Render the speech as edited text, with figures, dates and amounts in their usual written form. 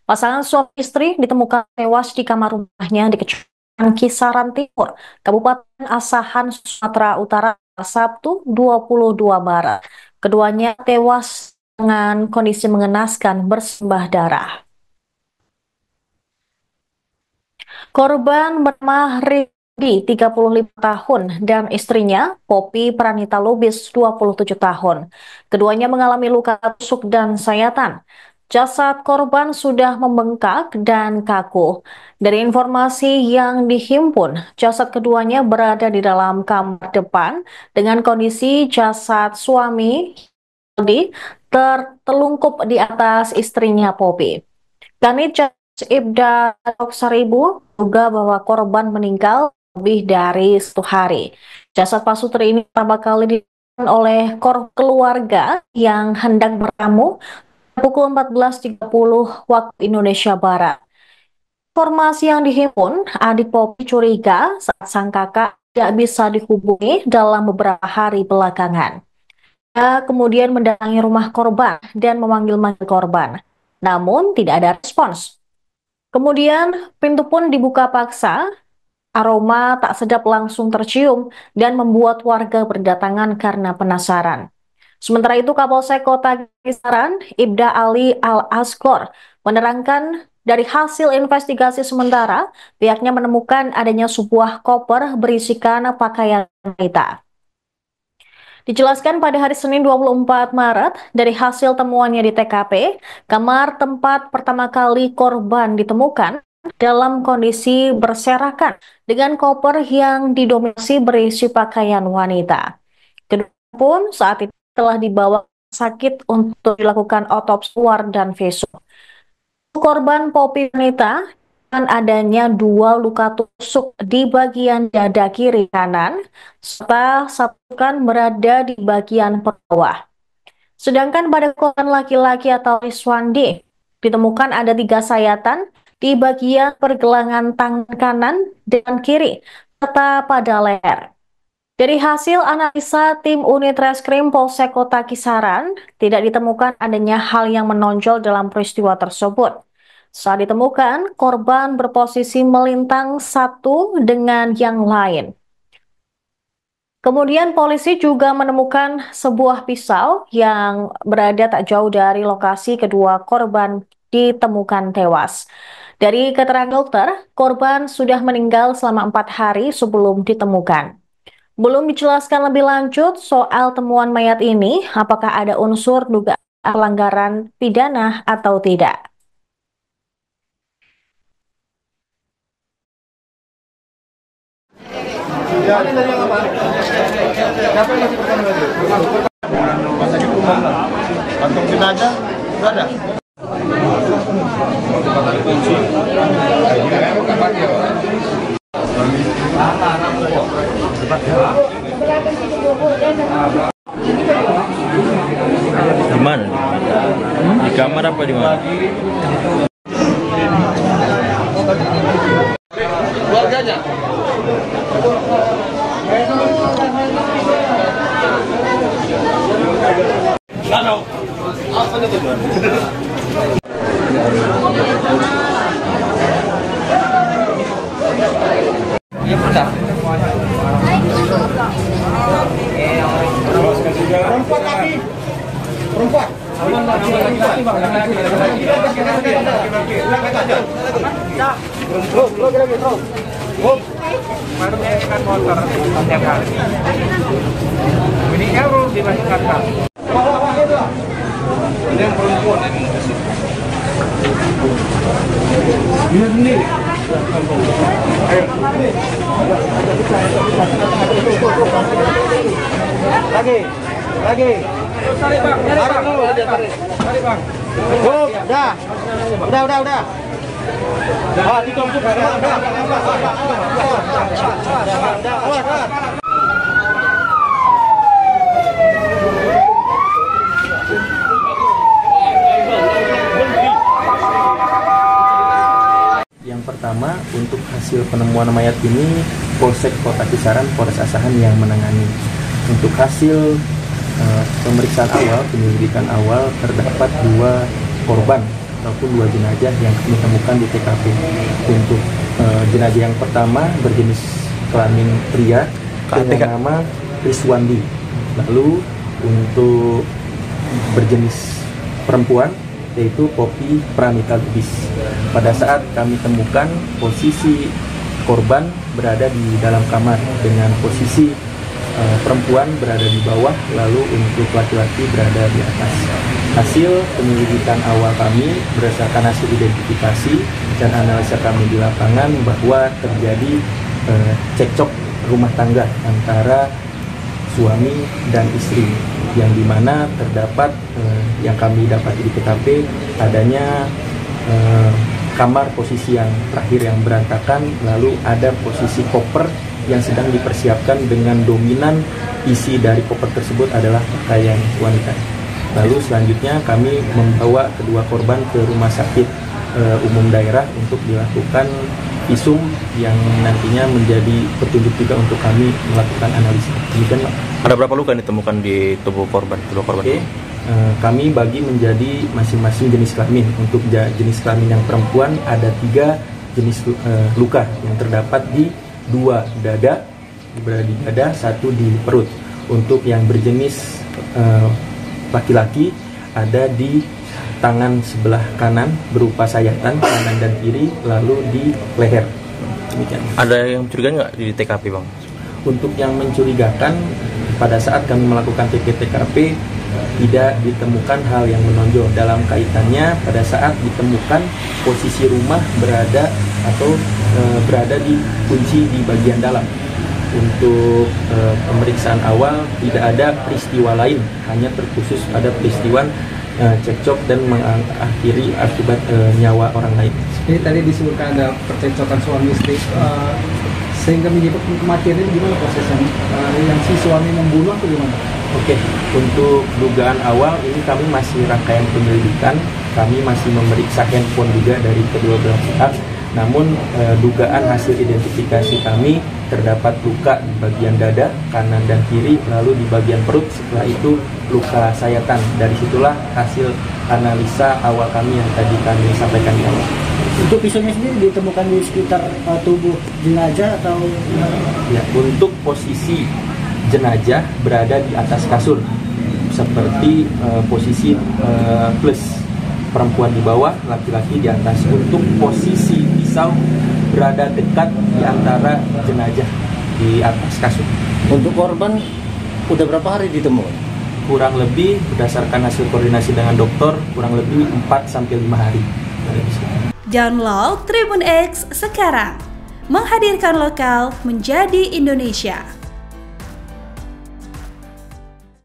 Pasangan suami istri ditemukan tewas di kamar rumahnya di Kecamatan Kisaran Timur, Kabupaten Asahan, Sumatera Utara, Sabtu 22 Maret. Keduanya tewas dengan kondisi mengenaskan bersimbah darah. Korban bernama Ridi, 35 tahun, dan istrinya, Poppy Pranita Lubis, 27 tahun. Keduanya mengalami luka tusuk dan sayatan. Jasad korban sudah membengkak dan kaku. Dari informasi yang dihimpun, jasad keduanya berada di dalam kamar depan dengan kondisi jasad suami Ridi tertelungkup di atas istrinya Poppy. Kanit Ibda Seribu juga bahwa korban meninggal lebih dari 1 hari. Jasad Pasutri ini pertama kali ditemukan oleh keluarga yang hendak beramu pukul 14.30 waktu Indonesia Barat. Informasi yang dihimpun, adik Poppy curiga saat sang kakak tidak bisa dihubungi dalam beberapa hari belakangan. Dia kemudian mendatangi rumah korban dan memanggil-manggil korban. Namun tidak ada respons. Kemudian pintu pun dibuka paksa, aroma tak sedap langsung tercium dan membuat warga berdatangan karena penasaran. Sementara itu Kapolsek Kota Kisaran, Ibda Ali Al-Asgor, menerangkan dari hasil investigasi sementara, pihaknya menemukan adanya sebuah koper berisikan pakaian wanita. Dijelaskan pada hari Senin 24 Maret, dari hasil temuannya di TKP, kamar tempat pertama kali korban ditemukan dalam kondisi berserakan dengan koper yang didominasi berisi pakaian wanita. Kedua pun saat itu telah dibawa sakit untuk dilakukan otopsi luar dan visum. Korban Poppy wanita dan adanya 2 luka tusuk di bagian dada kiri kanan, serta satu kan berada di bagian bawah. Sedangkan pada korban laki-laki atau Iswandi, ditemukan ada 3 sayatan di bagian pergelangan tangan kanan dan kiri, serta pada leher. Dari hasil analisa tim unit reskrim Polsek Kota Kisaran, tidak ditemukan adanya hal yang menonjol dalam peristiwa tersebut. Saat ditemukan, korban berposisi melintang satu dengan yang lain. Kemudian polisi juga menemukan sebuah pisau yang berada tak jauh dari lokasi kedua korban ditemukan tewas. Dari keterangan dokter, korban sudah meninggal selama 4 hari sebelum ditemukan. Belum dijelaskan lebih lanjut soal temuan mayat ini, apakah ada unsur dugaan pelanggaran pidana atau tidak. Kantong jenazah sudah ada. Di mana? Di kamar apa di mana? Keluarganya. Halo. Apa itu? Iya benar. Perempuan lagi. Perempuan. Baru menyanyikan motor setiap hari. Ini baru dimasukkan kak. Ini yang perempuan ini. Ini sendiri. Lagi. Tarik bang, Tarik dulu, tarik bang. Udah. Ah, ditutup. Yang pertama, untuk hasil penemuan mayat ini, Polsek Kota Kisaran, Polres Asahan yang menangani. Untuk hasil pemeriksaan awal, penyelidikan awal, terdapat 2 korban ataupun 2 jenazah yang kami temukan di TKP. Untuk jenazah yang pertama berjenis kelamin pria dengan nama Riswandi. Lalu untuk berjenis perempuan yaitu Poppy Pranita Lubis. Pada saat kami temukan, posisi korban berada di dalam kamar dengan posisi perempuan berada di bawah, lalu untuk laki-laki berada di atas. Hasil penyelidikan awal kami berdasarkan hasil identifikasi dan analisa kami di lapangan bahwa terjadi cekcok rumah tangga antara suami dan istri, yang dimana terdapat yang kami dapati di TKP adanya kamar posisi yang terakhir yang berantakan, lalu ada posisi koper yang sedang dipersiapkan dengan dominan isi dari koper tersebut adalah pakaian wanita. Lalu selanjutnya kami membawa kedua korban ke rumah sakit umum daerah untuk dilakukan visum yang nantinya menjadi petunjuk juga untuk kami melakukan analisis. Demikian, Pak. Ada berapa luka yang ditemukan di tubuh korban? Kedua korban. Oke. Kami bagi menjadi masing-masing jenis kelamin. Untuk jenis kelamin yang perempuan ada 3 jenis luka yang terdapat di 2 dada, berada di dada, 1 di perut. Untuk yang berjenis laki-laki ada di tangan sebelah kanan berupa sayatan kanan dan kiri, lalu di leher. Demikian. Ada yang mencurigakan nggak di TKP, Bang? Untuk yang mencurigakan, pada saat kami melakukan TKP tidak ditemukan hal yang menonjol dalam kaitannya pada saat ditemukan posisi rumah berada atau berada di kunci di bagian dalam. Untuk pemeriksaan awal tidak ada peristiwa lain, hanya terkhusus pada peristiwa cekcok dan mengakhiri akibat nyawa orang lain. Jadi tadi disebutkan ada percekcokan suami istri, sehingga menyebabkan kematian ini gimana prosesnya? Yang si suami membunuh atau gimana? Oke, untuk dugaan awal ini kami masih rangkaian penyelidikan, kami masih memeriksa handphone juga dari kedua belah pihak. Namun dugaan hasil identifikasi kami terdapat luka di bagian dada kanan dan kiri, lalu di bagian perut, setelah itu luka sayatan. Dari situlah hasil analisa awal kami yang tadi kami sampaikan di awal. Untuk pisaunya sendiri ditemukan di sekitar tubuh jenazah atau? Ya, untuk posisi jenazah berada di atas kasur, seperti posisi plus. Perempuan di bawah, laki-laki di atas. Untuk posisi pisau berada dekat di antara jenazah di atas kasur. Untuk korban udah berapa hari ditemukan? Kurang lebih berdasarkan hasil koordinasi dengan dokter, kurang lebih 4-5 hari. Download Tribun X sekarang, menghadirkan lokal menjadi Indonesia.